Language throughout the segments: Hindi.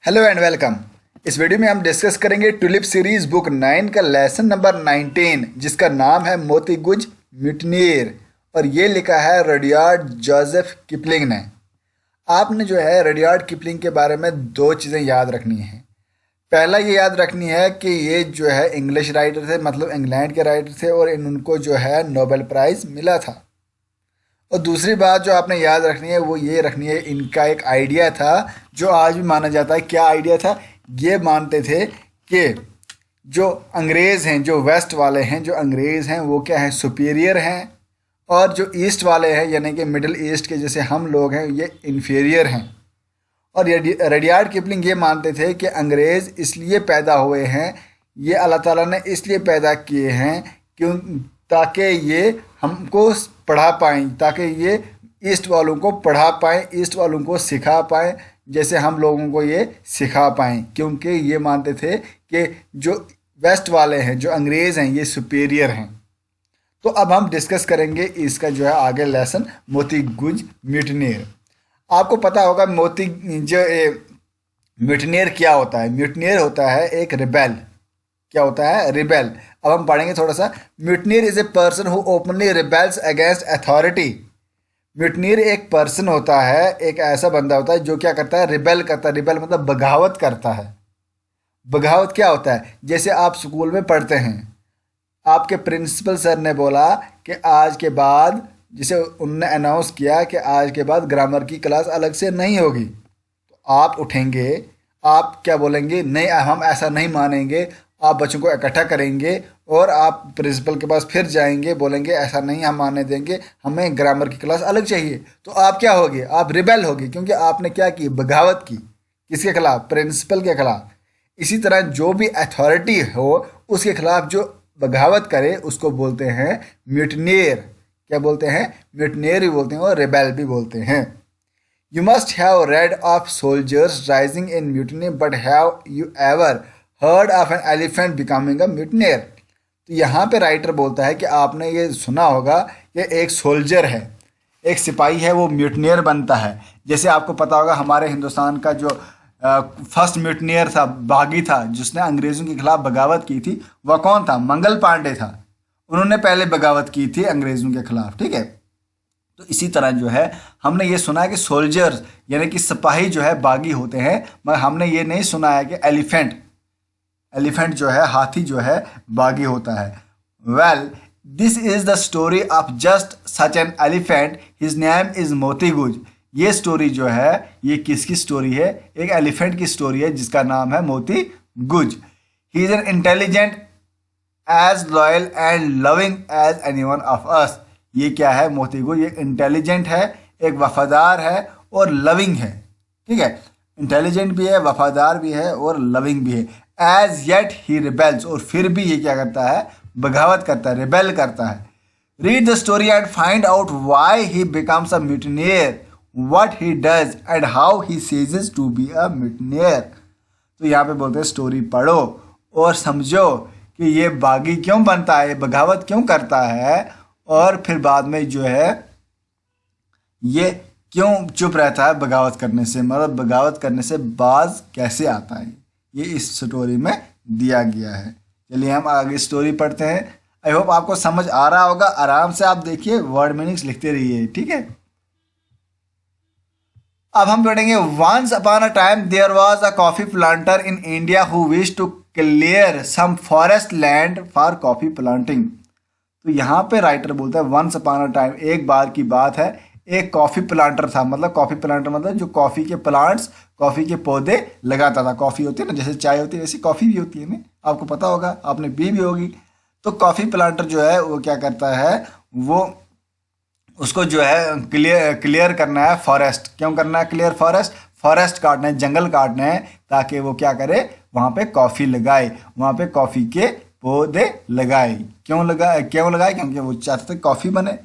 Hello and welcome. इस वीडियो में हम डिस्कस करेंगे टुलिप सीरीज बुक 9 का लेसन नंबर 19 जिसका नाम है मोती गुज म्यूटनियर और ये लिखा है रडियार्ड जोसेफ किपलिंग ने। आपने जो है रडियार्ड किपलिंग के बारे में दो चीज़ें याद रखनी है। पहला ये याद रखनी है कि ये जो है इंग्लिश राइटर थे, मतलब इंग्लैंड के राइटर थे और उनको जो है नोबेल प्राइज़ मिला था। और दूसरी बात जो आपने याद रखनी है वो ये रखनी है, इनका एक आइडिया था जो आज भी माना जाता है। क्या आइडिया था? ये मानते थे कि जो अंग्रेज़ हैं, जो वेस्ट वाले हैं, जो अंग्रेज़ हैं वो क्या हैं, सुपीरियर हैं, और जो ईस्ट वाले हैं यानी कि मिडिल ईस्ट के जैसे हम लोग हैं ये इन्फीरियर हैं। और रडियार्ड किपलिंग ये मानते थे कि अंग्रेज़ इसलिए पैदा हुए हैं, ये अल्लाह ताला ने इसलिए पैदा किए हैं क्यों, ताकि ये हमको पढ़ा पाएँ, ताकि ये ईस्ट वालों को पढ़ा पाएँ, ईस्ट वालों को सिखा पाएँ जैसे हम लोगों को ये सिखा पाएँ। क्योंकि ये मानते थे कि जो वेस्ट वाले हैं, जो अंग्रेज़ हैं, ये सुपीरियर हैं। तो अब हम डिस्कस करेंगे इसका जो है आगे लेसन मोती गुज म्यूटनियर। आपको पता होगा मोती जो म्यूटनियर क्या होता है। म्यूटनियर होता है एक रिबेल। क्या होता है? रिबेल। अब हम पढ़ेंगे थोड़ा सा। Mutineer is a person who openly rebels against authority. Mutineer एक पर्सन होता है, एक ऐसा बंदा होता है जो क्या करता है, रिबेल करता है। रिबेल मतलब बगावत करता है। बगावत क्या होता है? जैसे आप स्कूल में पढ़ते हैं, आपके प्रिंसिपल सर ने बोला कि आज के बाद, जिसे उनने अनाउंस किया कि आज के बाद ग्रामर की क्लास अलग से नहीं होगी, तो आप उठेंगे, आप क्या बोलेंगे? नहीं, हम ऐसा नहीं मानेंगे। आप बच्चों को इकट्ठा करेंगे और आप प्रिंसिपल के पास फिर जाएंगे, बोलेंगे ऐसा नहीं हम मानने देंगे, हमें ग्रामर की क्लास अलग चाहिए। तो आप क्या होगे? आप रिबेल होगे, क्योंकि आपने क्या की? बगावत की। किसके खिलाफ? प्रिंसिपल के खिलाफ। इसी तरह जो भी अथॉरिटी हो उसके खिलाफ जो बगावत करे उसको बोलते हैं म्यूटनियर। क्या बोलते हैं? म्यूटनियर भी बोलते हैं और रिबेल भी बोलते हैं। You must have read of soldiers rising in mutiny, but have you ever heard of an elephant becoming a mutineer? तो यहाँ पे राइटर बोलता है कि आपने ये सुना होगा कि एक सोल्जर है, एक सिपाही है, वो म्यूटनियर बनता है। जैसे आपको पता होगा हमारे हिंदुस्तान का जो फर्स्ट म्यूटनियर था, बागी था, जिसने अंग्रेज़ों के खिलाफ बगावत की थी, वह कौन था? मंगल पांडे था। उन्होंने पहले बगावत की थी अंग्रेज़ों के खिलाफ। ठीक है। तो इसी तरह जो है हमने ये सुना है कि सोल्जर्स यानी कि सिपाही जो है बागी होते हैं, मगर हमने ये नहीं सुना है कि एलिफेंट जो है, हाथी जो है, बागी होता है। Well, this is the story of just such an elephant, his name is मोती गुज। ये स्टोरी जो है ये किसकी स्टोरी है? एक एलिफेंट की स्टोरी है जिसका नाम है Moti Guj. He is an intelligent, as loyal and loving as any one of us. ये क्या है? मोती गुज ये इंटेलिजेंट है, एक वफादार है और लविंग है। ठीक है, इंटेलिजेंट भी है, वफादार भी है और लविंग भी है। एज येट ही रिबेल्स, और फिर भी ये क्या करता है? बगावत करता है, रिबेल करता है। Read the story and find out why he becomes a mutineer, what he does and how he ceases to be a mutineer. तो यहाँ पे बोलते हैं स्टोरी पढ़ो और समझो कि ये बागी क्यों बनता है, बगावत क्यों करता है, और फिर बाद में जो है ये क्यों चुप रहता है बगावत करने से, मतलब बगावत करने से बाज कैसे आता है, ये इस स्टोरी में दिया गया है। चलिए हम आगे स्टोरी पढ़ते हैं। आई होप आपको समझ आ रहा होगा। आराम से आप देखिए, वर्ड मीनिंग्स लिखते रहिए। ठीक है। अब हम पढ़ेंगे। Once upon a time there was a coffee planter in India who wish to clear some forest land for coffee planting. तो यहाँ पे राइटर बोलता है वंस अपॉन अ टाइम, एक बार की बात है, एक कॉफ़ी प्लांटर था। मतलब कॉफ़ी प्लांटर मतलब जो कॉफ़ी के प्लांट्स, कॉफ़ी के पौधे लगाता था। कॉफ़ी होती है ना, जैसे चाय होती है वैसे कॉफ़ी भी होती है ना, आपको पता होगा, आपने पी भी होगी। तो कॉफ़ी प्लांटर जो है वो क्या करता है, वो उसको जो है क्लियर करना है फॉरेस्ट। क्यों करना है क्लियर फॉरेस्ट? फॉरेस्ट काटना है, जंगल काटना है, ताकि वो क्या करे, वहाँ पे कॉफ़ी लगाए, वहाँ पे कॉफ़ी के पौधे लगाए। क्यों लगाए? क्योंकि वो चाहते थे कॉफ़ी बने।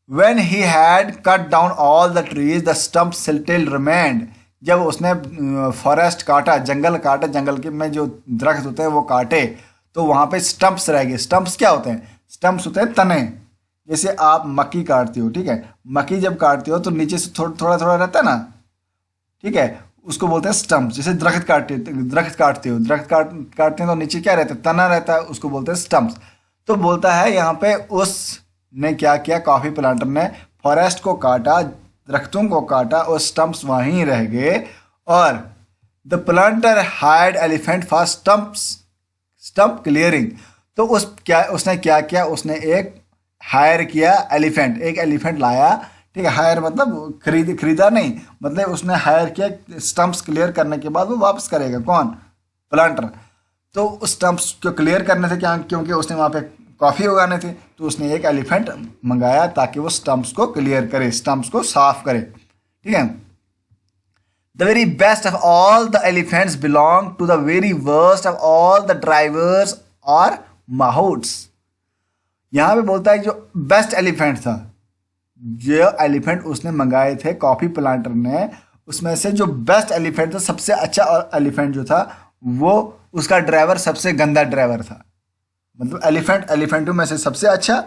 When he had cut down all the trees, the stumps still remained. जब उसने फॉरेस्ट काटा, जंगल काटा, जंगल के में जो दरख्त होते हैं वो काटे, तो वहाँ पे स्टम्प्स रह गए। स्टम्प्स क्या होते हैं? स्टम्प्स होते हैं तने। जैसे आप मक्की काटते हो, ठीक है, मक्की जब काटते हो तो नीचे से थोड़ा थोड़ा रहता है ना, ठीक है, उसको बोलते हैं स्टम्प्स। जैसे दरख्त काटते हो, काटते हैं तो नीचे क्या रहता है, तना रहता है, उसको बोलते हैं स्टम्प्स। तो बोलता है यहाँ पे उसने क्या किया, कॉफी प्लांटर ने फॉरेस्ट को काटा, दरख्तों को काटा और स्टम्प्स वहीं रह गए। और the planter hired elephant for stump clearing. तो उसने क्या किया, उसने एक हायर किया एलिफेंट, एक एलिफेंट लाया, ठीक है। हायर मतलब खरीदा नहीं, मतलब उसने हायर किया स्टम्प्स क्लियर करने के बाद वो वापस करेगा, कौन, प्लांटर। तो उस स्टम्प्स को क्लियर करने थे क्या, क्योंकि उसने वहाँ पे कॉफ़ी उगाने थे, तो उसने एक एलिफेंट मंगाया ताकि वो स्टम्प्स को क्लियर करे, स्टम्प्स को साफ करे, ठीक है। The very best of all the elephants belong to the very worst of all the drivers or mahouts। यहाँ पे बोलता है जो बेस्ट एलिफेंट था, जो एलिफेंट उसने मंगाए थे कॉफी प्लांटर ने, उसमें से जो बेस्ट एलिफेंट था, सबसे अच्छा एलिफेंट जो था, वो उसका ड्राइवर सबसे गंदा ड्राइवर था। मतलब एलिफेंटों में से सबसे अच्छा,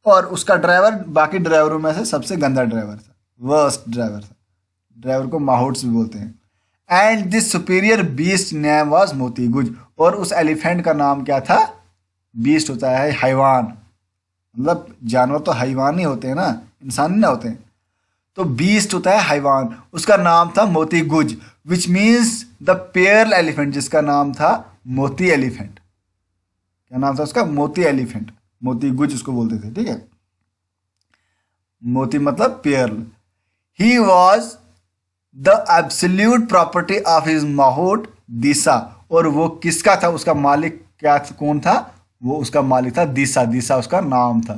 और उसका ड्राइवर बाकी ड्राइवरों में से सबसे गंदा ड्राइवर था, वर्स्ट ड्राइवर था। ड्राइवर को माहौट्स भी बोलते हैं। And this superior beast name was मोती गुज। और उस एलिफेंट का नाम क्या था, बीस्ट होता है हैवान, मतलब जानवर तो हैवान ही होते हैं ना, इंसान नहीं ना होते हैं। तो बीस्ट होता है हैवान, उसका नाम था मोती गुज, विच मीन्स द पेयर्ल एलिफेंट, जिसका नाम था मोती एलिफेंट। क्या नाम था उसका, मोती एलिफेंट, मोती गुज उसको बोलते थे, ठीक है। मोती मतलब pearl. He was the absolute property of his mahout Deesa. और वो किसका था, उसका मालिक क्या, कौन था वो, उसका मालिक था दिशा, दिशा उसका नाम था,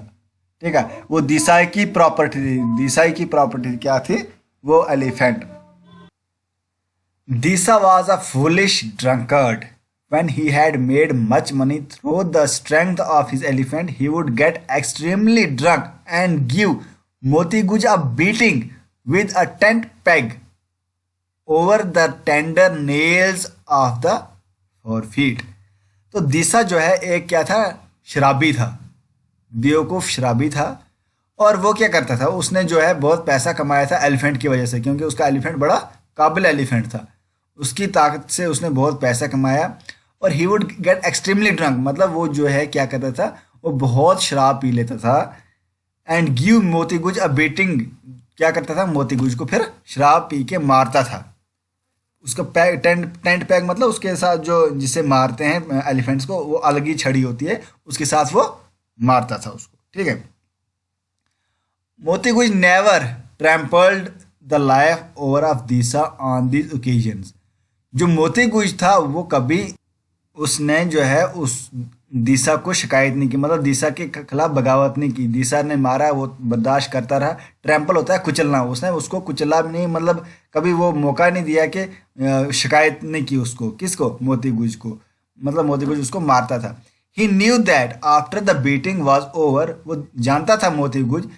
ठीक है। वो दिशाई की प्रॉपर्टी थी, दिशाई की प्रॉपर्टी क्या थी, वो elephant. Disha was a foolish drunkard. When he had made much money through the strength of his elephant, he would get extremely drunk and give Moti Guj a beating with a tent peg over the tender nails of the forefeet। तो दिशा जो है एक क्या था, शराबी था, बेवकूफ़ शराबी था। और वो क्या करता था, उसने जो है बहुत पैसा कमाया था एलिफेंट की वजह से, क्योंकि उसका एलिफेंट बड़ा काबिल एलिफेंट था, उसकी ताकत से उसने बहुत पैसा कमाया। और he would get extremely drunk, मतलब वो जो है क्या करता था, वो बहुत शराब पी लेता था। एंड गिव मोती गुज अ बेटिंग, क्या करता था, मोती गुज को फिर शराब पी के मारता था। उसका पैग, टेंट पैग मतलब उसके साथ जो जिसे मारते हैं एलिफेंट्स को, वो अलग ही छड़ी होती है, उसके साथ वो मारता था उसको, ठीक है। Moti Guj never trampled the life over of Disha on these occasions. जो मोती गुज था वो कभी उसने जो है उस दिशा को शिकायत नहीं की, मतलब दिशा के खिलाफ बगावत नहीं की। दिशा ने मारा, वो बर्दाश्त करता रहा। ट्रैम्पल होता है कुचलना, उसने उसको कुचला भी नहीं, मतलब कभी वो मौका नहीं दिया कि शिकायत नहीं की उसको, किसको, मोती गुज को, मतलब मोती गुज उसको मारता था। He knew that after the beating was over, वो जानता था मोती गुज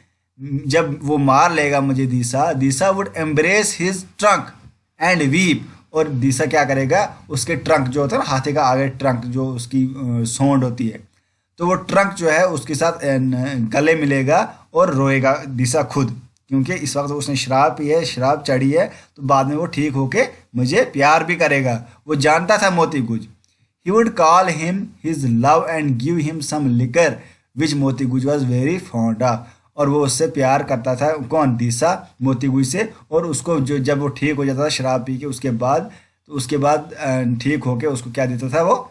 जब वो मार लेगा मुझे Deesa would embrace his trunk and weep. और दिशा क्या करेगा, उसके ट्रंक जो होता है ना, हाथी का आगे ट्रंक जो उसकी सोंड होती है, तो वो ट्रंक जो है उसके साथ गले मिलेगा और रोएगा दिशा खुद, क्योंकि इस वक्त उसने शराब पी है, शराब चढ़ी है, तो बाद में वो ठीक होके मुझे प्यार भी करेगा। वो जानता था Moti Guj. He would call him his love and give him some liquor which Moti Guj was very fond of. और वो उससे प्यार करता था, कौन, दिशा, मोती गुज से। और उसको जो जब वो ठीक हो जाता था शराब पी के, उसके बाद तो उसके बाद ठीक होके उसको क्या देता था, वो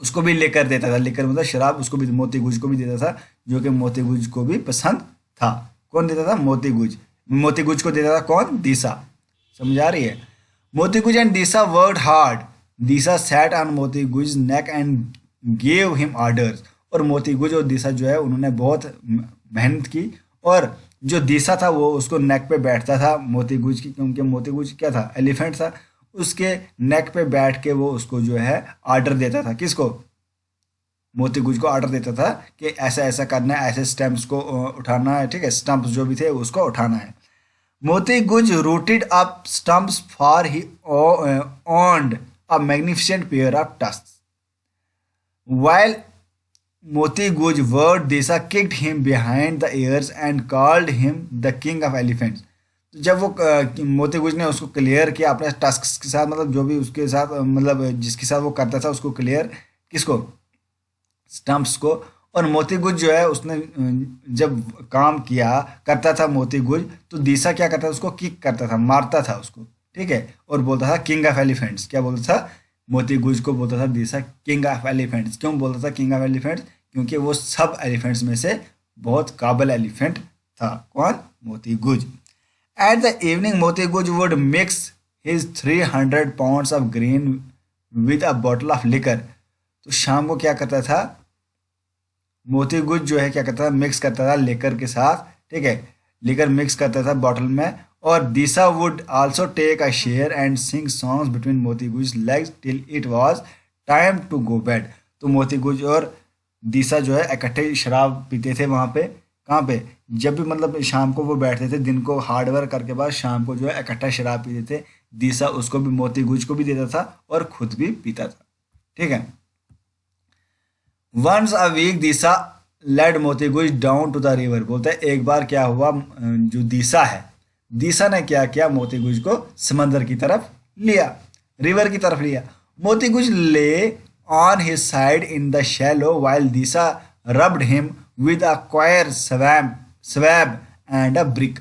उसको भी लेकर देता था। लेकर मतलब शराब, उसको भी, मोती गुज को भी देता था, जो कि मोती गुज को भी पसंद था। कौन देता था, मोती गुज। मोती गुज को देता था कौन, दिशा। समझ आ रही है। मोती गुज and Disha worked hard. Disha sat on मोती गुज neck and gave him orders. और मोती गुज और दिशा जो है उन्होंने बहुत मेहनत की, और जो दिशा था वो उसको नेक पे बैठता था मोती गुज की, क्योंकि मोती गुज क्या था, एलिफेंट था। उसके नेक पे बैठ के वो उसको जो है ऑर्डर देता था, किसको, मोती गुज को ऑर्डर देता था कि ऐसा ऐसा करना है, ऐसे स्टम्प्स को उठाना है, ठीक है, स्टम्प्स जो भी थे उसको उठाना है। मोती गुज rooted up stumps for he owned a magnificent pair of tusks while Moti Guj word Desa kicked him behind the ears and called him the king of elephants। तो जब वो मोती गुज ने उसको क्लियर किया अपने टास्क के साथ, मतलब जो भी उसके साथ मतलब जिसके साथ वो करता था उसको क्लियर, किसको, स्टम्प्स को। और मोती गुज जो है उसने जब काम किया करता था मोती गुज, तो दिशा क्या करता था, उसको किक करता था, मारता था उसको, ठीक है, और बोलता था किंग ऑफ एलिफेंट्स। क्या बोलता था, मोती गुज को बोलता था दिशा किंग ऑफ एलिफेंट्स। क्यों बोलता था किंग ऑफ एलिफेंट्स, क्योंकि वो सब एलिफेंट्स में से बहुत काबिल एलिफेंट था। कौन, मोती गुज। एट द इवनिंग मोती गुज would mix his 300 pounds of green with a bottle of liquor. तो शाम को क्या करता था मोती गुज जो है, क्या करता था, मिक्स करता था लेकर के साथ, ठीक है, लेकर मिक्स करता था बॉटल में। और Deesa would also take a share and sing songs between Moti Guj legs till it was time to go bed. तो मोती गुज और दिशा जो है इकट्ठे शराब पीते थे वहाँ पे। कहाँ पे, जब भी मतलब शाम को वो बैठते थे, दिन को हार्ड वर्क करके बाद शाम को जो है इकट्ठा शराब पीते थे। दिशा उसको भी, मोती गुज को भी देता था और खुद भी पीता था, ठीक है। Once a week Deesa led Moti Guj down to the river. बोलते हैं एक बार क्या हुआ, जो दिशा है, दिशा ने क्या किया, मोती गुज को समंदर की तरफ लिया, रिवर की तरफ लिया। Moti Guj lay on his side in the shallow while Deesa rubbed him with a coir swab and a brick.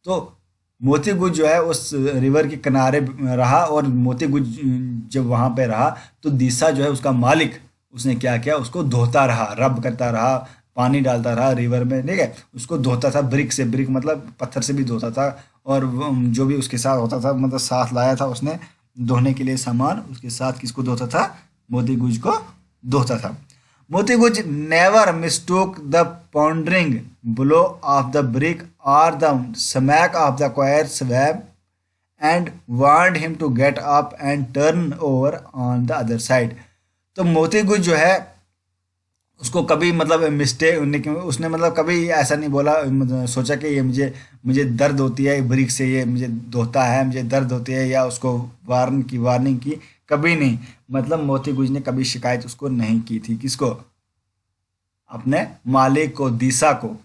तो मोती गुज जो है उस रिवर के किनारे रहा, और मोती गुज जब वहाँ पे रहा तो दिशा जो है उसका मालिक, उसने क्या किया, उसको धोता रहा, रब करता रहा, पानी डालता रहा रिवर में, ठीक है, उसको धोता था ब्रिक से। ब्रिक मतलब पत्थर से भी धोता था। और जो भी उसके साथ होता था, मतलब साथ लाया था उसने धोने के लिए सामान, उसके साथ किसको धोता था, मोती गुज को धोता था। Moti Guj never mistook the pondering blow of the brick और the smack of the coir swab and warned him to get up and turn over on the other side. तो मोती गुज जो है उसको कभी मतलब मिस्टेक, उसने मतलब कभी ऐसा नहीं बोला, मतलब सोचा कि ये मुझे मुझे दर्द होती है ब्रिक से, ये मुझे धोता है, मुझे दर्द होती है, या उसको वार्निंग की, कभी नहीं। मतलब मोती गुज ने कभी शिकायत उसको नहीं की थी, किसको, अपने मालिक को, दिशा को।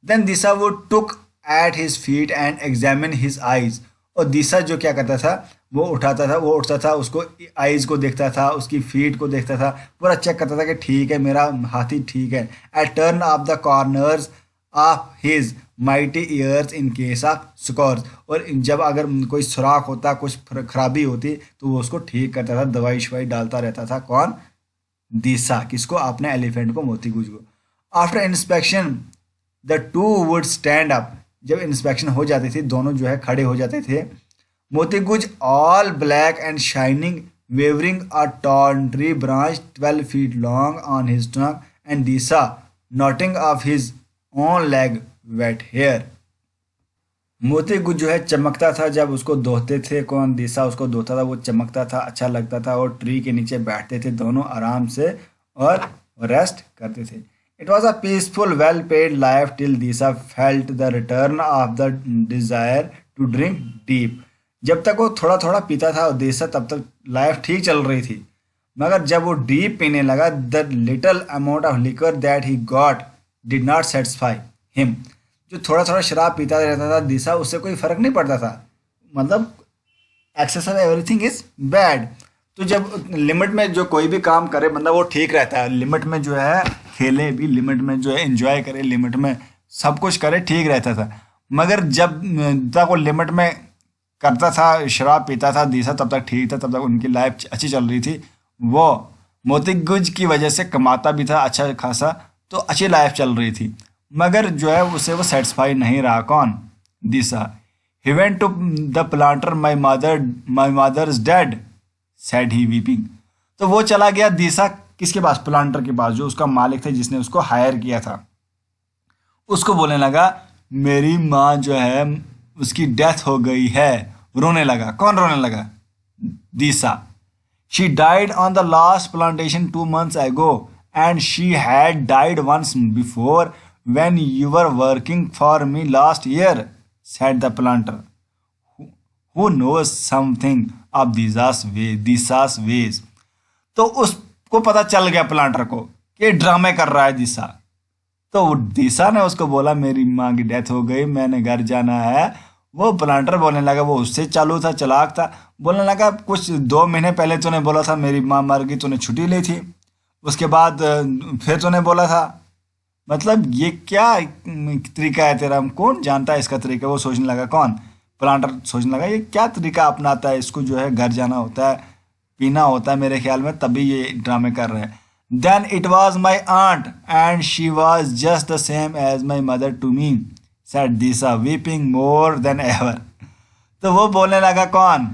देन दिशा वो took at his feet and examine his eyes. और दिशा जो क्या करता था, वो उठता था, उसको आईज को देखता था, उसकी फीट को देखता था, पूरा चेक करता था कि ठीक है मेरा हाथी ठीक है। At turn of the corners of his mighty ears in case of scores. और जब अगर कोई सुराख होता, कुछ खराबी होती, तो वो उसको ठीक करता था, दवाई शवाई डालता रहता था। कौन, दिशा, किसको, अपने एलिफेंट को, मोती गुज को। After inspection the two would stand up. जब इंस्पेक्शन हो जाती थी, दोनों जो है खड़े हो जाते थे। Moti Guj all black and shining wavering a tall tree branch 12 feet long on his trunk and Deesa knotting of his own leg wet hair. Moti Guj जो है चमकता था जब उसको धोते थे, कौन, दिशा उसको धोता था, वो चमकता था, अच्छा लगता था। और ट्री के नीचे बैठते थे दोनों आराम से और रेस्ट करते थे। It was a peaceful well paid life till Deesa felt the return of the desire to drink deep. जब तक वो थोड़ा थोड़ा पीता था और दिशा, तब तक लाइफ ठीक चल रही थी। मगर जब वो डीप पीने लगा, the little amount of liquor that he got did not satisfy him. जो थोड़ा थोड़ा शराब पीता रहता था दिशा, उससे कोई फर्क नहीं पड़ता था, मतलब excess of everything is bad. तो जब लिमिट में जो कोई भी काम करे, मतलब वो ठीक रहता है, लिमिट में जो है खेले भी, लिमिट में जो है एंजॉय करे, लिमिट में सब कुछ करे, ठीक रहता था। मगर जब तक वो लिमिट में करता था, शराब पीता था दिशा, तब तक ठीक था, तब तक उनकी लाइफ अच्छी चल रही थी। वो मोती गुज की वजह से कमाता भी था अच्छा खासा, तो अच्छी लाइफ चल रही थी। मगर जो है उसे वो सेटिस्फाई नहीं रहा, कौन, Deesa. He went to the planter, my mother is dead said he weeping. तो वो चला गया दिशा किसके पास, प्लांटर के पास, जो उसका मालिक था, जिसने उसको हायर किया था। उसको बोलने लगा मेरी माँ जो है उसकी डेथ हो गई है। रोने लगा, कौन रोने लगा, Deesa. She died on the last plantation 2 months ago and she had died once before when you were working for me last year, said the planter, who knows something of Disa's ways। तो उसको पता चल गया प्लांटर को कि ड्रामे कर रहा है दिशा। तो दिशा ने उसको बोला मेरी माँ की डेथ हो गई, मैंने घर जाना है, वो प्लांटर बोलने लगा, वो उससे चालू था, चालाक था, बोलने लगा कुछ 2 महीने पहले तूने बोला था मेरी माँ मर गई, तूने छुट्टी ली थी, उसके बाद फिर तूने बोला था। मतलब ये क्या तरीका है तेरा, कौन जानता है इसका तरीका। वो सोचने लगा, कौन, प्लांटर सोचने लगा ये क्या तरीका अपनाता है, इसको जो है घर जाना होता है, पीना होता है मेरे ख्याल में, तभी ये ड्रामे कर रहे हैं। Then it was my aunt and she was just the same as my mother to me, said Deesa weeping more than ever. तो वो बोलने लगा, कौन,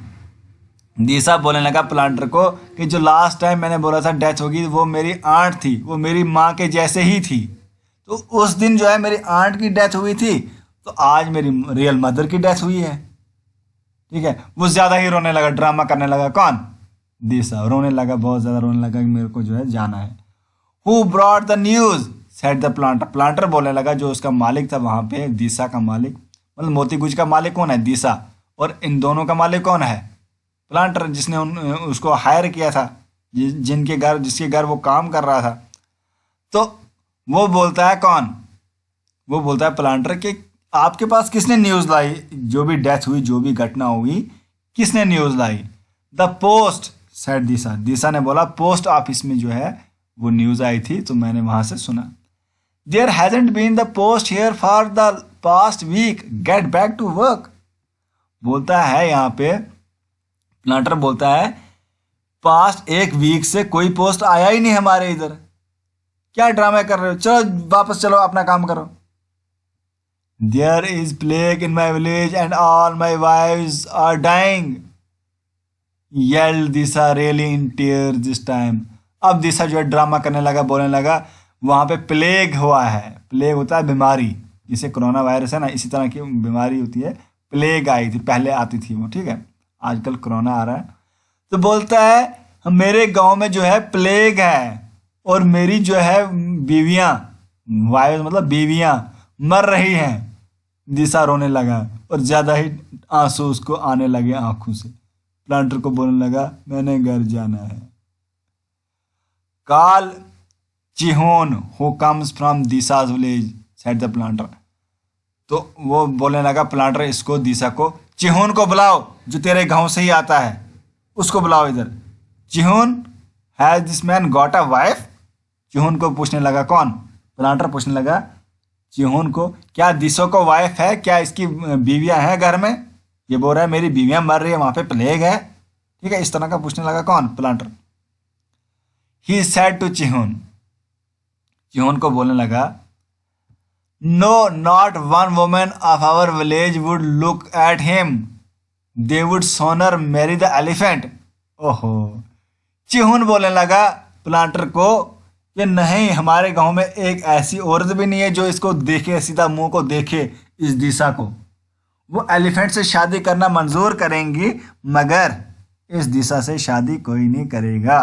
दिशा बोलने लगा प्लांटर को कि जो लास्ट टाइम मैंने बोला था डेथ होगी, वो मेरी आंट थी, वो मेरी माँ के जैसे ही थी। तो उस दिन जो है मेरी आंट की डेथ हुई थी, तो आज मेरी रियल मदर की डेथ हुई है। ठीक है, वो ज़्यादा ही रोने लगा, ड्रामा करने लगा, कौन, दिशा रोने लगा, बहुत ज़्यादा रोने लगा कि मेरे को जो है जाना है। Who brought the news, said the planter. Planter बोलने लगा, जो उसका मालिक था वहाँ पे, दिशा का मालिक, मतलब मोती गुज का मालिक कौन है, दिशा, और इन दोनों का मालिक कौन है, प्लांटर, जिसने उसको हायर किया था, जिसके घर वो काम कर रहा था। तो वो बोलता है, कौन, वो बोलता है प्लांटर कि आपके पास किसने न्यूज़ लाई, जो भी डेथ हुई, जो भी घटना हुई, किसने न्यूज़ लाई। The post, said Deesa. Deesa ने बोला पोस्ट ऑफिस में जो है वो न्यूज़ आई थी, तो मैंने वहां से सुना। There hasn't been the post here for the past week, get back to work. बोलता है यहाँ पे, प्लांटर बोलता है पास्ट 1 वीक से कोई पोस्ट आया ही नहीं हमारे इधर, क्या ड्रामा कर रहे हो, चलो वापस चलो, अपना काम करो। There is plague in my village and all my wives are dying, yelled Deesa really in tears this time. अब दिशा जो है ड्रामा करने लगा, बोलने लगा वहाँ पे प्लेग हुआ है, प्लेग होता है बीमारी, जैसे कोरोना वायरस है ना, इसी तरह की बीमारी होती है, प्लेग आई थी, पहले आती थी वो, ठीक है, आजकल कोरोना आ रहा है। तो बोलता है मेरे गांव में जो है प्लेग है, और मेरी जो है बीवियां, वाइफ मतलब बीवियां मर रही हैं। दिशा रोने लगा और ज़्यादा ही आंसू उसको आने लगे आंखों से। प्लांटर को बोलने लगा मैंने घर जाना है। Call Chihun who comes from Deesa's village, said the planter. तो वो बोलने लगा प्लांटर इसको, दिशा को, चिहोन को बुलाओ जो तेरे गांव से ही आता है, उसको बुलाओ इधर। Chihun, has this man got a wife. Chihun को पूछने लगा, कौन, प्लांटर पूछने लगा चिहोन को, क्या दिशा को वाइफ है, क्या इसकी बीवियां हैं घर में। ये बोल रहा है मेरी बीवियां मर रही है, वहां पे प्लेग है, ठीक है, इस तरह का पूछने लगा, कौन, planter. He said to Chihun, Chihun को बोलने लगा no not one woman of our village would look at him, they would sooner marry the elephant. ओहो, चिहोन बोलने लगा प्लांटर को कि नहीं, हमारे गांव में एक ऐसी औरत भी नहीं है जो इसको देखे, सीधा मुंह को देखे इस दिशा को, वो एलिफेंट से शादी करना मंजूर करेंगी, मगर इस दिशा से शादी कोई नहीं करेगा।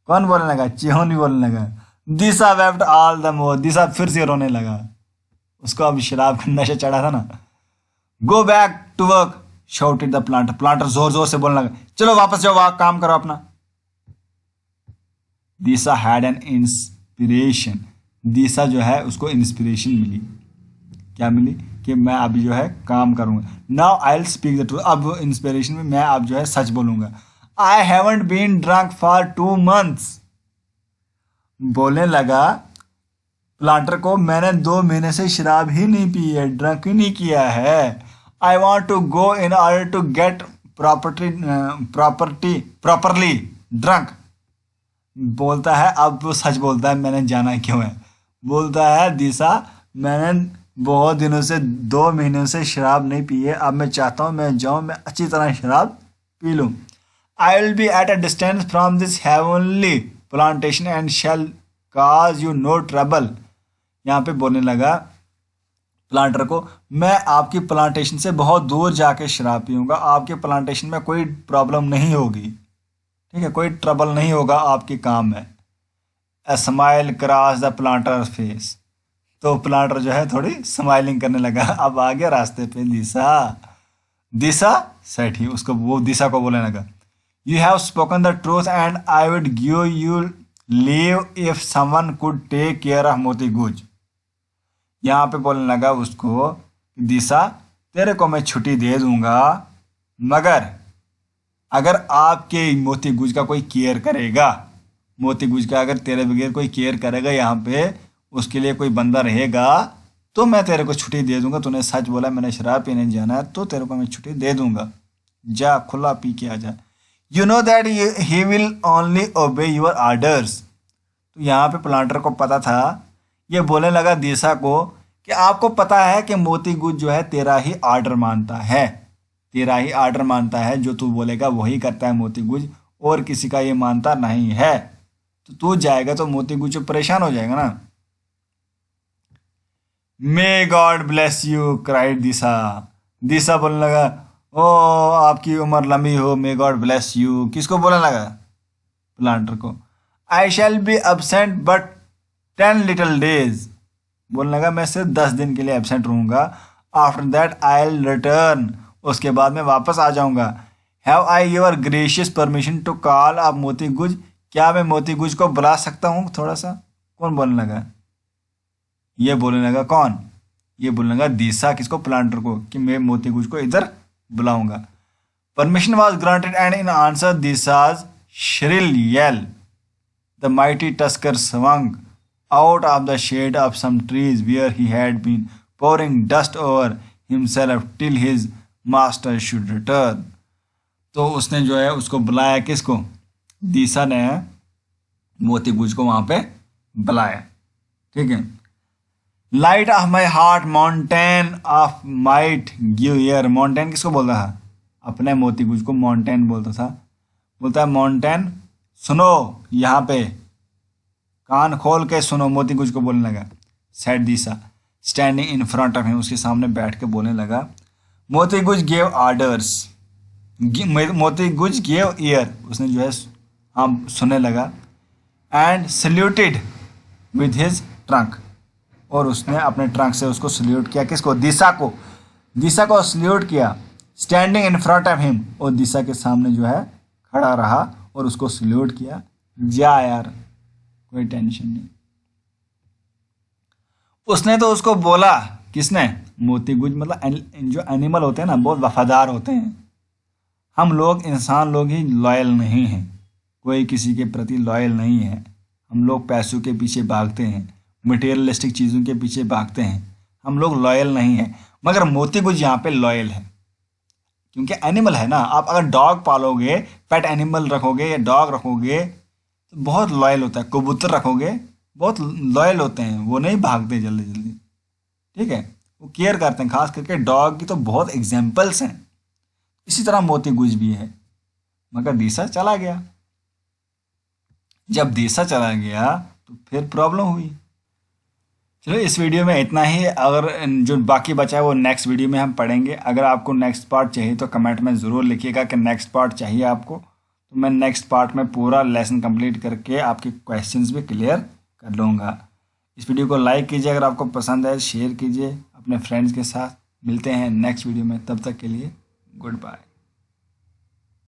कौन बोलने लगा, चिहोन भी बोलने लगा। दिशा वेप्ट ऑल द मोर, दिशा फिर से रोने लगा, उसको अब शराब का नशा चढ़ा था ना। Go back to work, shouted the planter. Planter जोर जोर से बोलने लगा चलो वापस जाओ, काम करो अपना। दिशा हैड एन इंस्पिरेशन, दिशा जो है उसको इंस्पिरेशन मिली, क्या मिली, कि मैं अभी जो है काम करूंगा। Now I will speak the truth, अब इंस्पिरेशन में मैं अब जो है सच बोलूंगा। I haven't been drunk for 2 months, बोलने लगा प्लांटर को मैंने 2 महीने से शराब ही नहीं पी है, ड्रंक ही नहीं किया है। I want to go in order to get properly drunk. बोलता है, अब वो सच बोलता है मैंने जाना क्यों है। बोलता है दिशा मैंने बहुत दिनों से 2 महीनों से शराब नहीं पी है, अब मैं चाहता हूँ मैं जाऊँ, मैं अच्छी तरह शराब पी लूँ। I will be at a distance from this heavenly plantation and shall cause you know trouble. यहाँ पे बोलने लगा प्लांटर को मैं आपकी प्लांटेशन से बहुत दूर जाके शराब पीऊँगा, आपके प्लांटेशन में कोई प्रॉब्लम नहीं होगी, ठीक है, कोई ट्रबल नहीं होगा आपके काम में। A smile cross the planter face, तो प्लांटर जो है थोड़ी स्माइलिंग करने लगा। अब आ गया रास्ते पे दिशा। दिशा सेट ही उसको, वो दिशा को बोलने लगा you have spoken the truth and I would give you leave if someone could take care of Moti Guj. यहाँ पे बोलने लगा उसको दिशा तेरे को मैं छुट्टी दे दूंगा, मगर अगर आपके मोती गुज का कोई केयर करेगा, मोती गुज का अगर तेरे बगैर कोई केयर करेगा यहाँ पे, उसके लिए कोई बंदा रहेगा, तो मैं तेरे को छुट्टी दे दूंगा। तूने सच बोला मैंने शराब पीने जाना है, तो तेरे को मैं छुट्टी दे दूंगा, जा खुला पी के आ जा। You know that he will only ओबे योर ऑर्डर्स। तो यहाँ पे प्लांटर को पता था, ये बोलने लगा दिशा को कि आपको पता है कि मोती गुज जो है तेरा ही ऑर्डर मानता है, तेरा ही ऑर्डर मानता है, जो तू बोलेगा वही करता है मोती गुज, और किसी का ये मानता नहीं है। तो तू जाएगा तो मोती गुज परेशान हो जाएगा ना। May God bless you cried Deesa. Deesa बोलने लगा, ओ आपकी उम्र लंबी हो, मे गॉड ब्लेस यू। किसको बोलने लगा? प्लांटर को। I shall be absent but 10 little days. बोलने लगा मैं सिर्फ 10 दिन के लिए एबसेंट रहूंगा। After that I will return. उसके बाद मैं वापस आ जाऊंगा। Have I your gracious permission to call up Moti Guj. क्या मैं मोती गुज को बुला सकता हूँ थोड़ा सा? कौन बोलने लगा? ये बोलने लगा कौन? ये बोलने लगा दिशा। किसको? प्लांटर को, कि मैं मोती गुज को इधर बुलाऊंगा। Permission was granted and in answer Deesa's shrill yell the mighty tusker swung out of the shade of some trees where he had been pouring dust over himself till his master should return। तो उसने जो है उसको बुलाया। किसको? दिशा ने मोती गुज को वहां पे बुलाया। ठीक है। Light of my heart mountain of might give year. Mountain किसको बोलता था? अपने मोती गुज को माउंटेन बोलता था। बोलता है माउंटेन सुनो, यहाँ पे कान खोल के सुनो। मोती गुज को बोलने लगा। Said Disha standing in front of him. उसके सामने बैठ के बोलने लगा। मोती गुज गेव ऑर्डर्स। मोती गुज गेव ईयर। उसने जो है हम सुनने लगा। And saluted with his trunk. और उसने अपने ट्रंक से उसको सल्यूट किया। किसको? दिशा को। दिशा को सल्यूट किया। Standing in front of him. और दिशा के सामने जो है खड़ा रहा और उसको सल्यूट किया। जा यार, कोई टेंशन नहीं। उसने तो उसको बोला। किसने? मोती गुज। मतलब जो एनिमल होते हैं ना, बहुत वफादार होते हैं। हम लोग इंसान लोग ही लॉयल नहीं हैं। कोई किसी के प्रति लॉयल नहीं है। हम लोग पैसों के पीछे भागते हैं, मटेरियलिस्टिक चीज़ों के पीछे भागते हैं। हम लोग लॉयल नहीं है। मगर मोती गुज यहाँ पे लॉयल है, क्योंकि एनिमल है ना। आप अगर डॉग पालोगे, पेट एनिमल रखोगे या डॉग रखोगे तो बहुत लॉयल होता है। कबूतर रखोगे बहुत लॉयल होते हैं, वो नहीं भागते जल्दी जल्दी। ठीक है, वो केयर करते हैं। खास करके डॉग की तो बहुत एग्जाम्पल्स हैं। इसी तरह मोती गुज भी है। मगर दिशा चला गया। जब दिशा चला गया तो फिर प्रॉब्लम हुई। चलो इस वीडियो में इतना ही। अगर जो बाकी बचा है वो नेक्स्ट वीडियो में हम पढ़ेंगे। अगर आपको नेक्स्ट पार्ट चाहिए तो कमेंट में ज़रूर लिखिएगा कि नेक्स्ट पार्ट चाहिए आपको। तो मैं नेक्स्ट पार्ट में पूरा लेसन कंप्लीट करके आपके क्वेश्चंस भी क्लियर कर लूँगा। इस वीडियो को लाइक कीजिए, अगर आपको पसंद आए शेयर कीजिए अपने फ्रेंड्स के साथ। मिलते हैं नेक्स्ट वीडियो में, तब तक के लिए गुड बाय।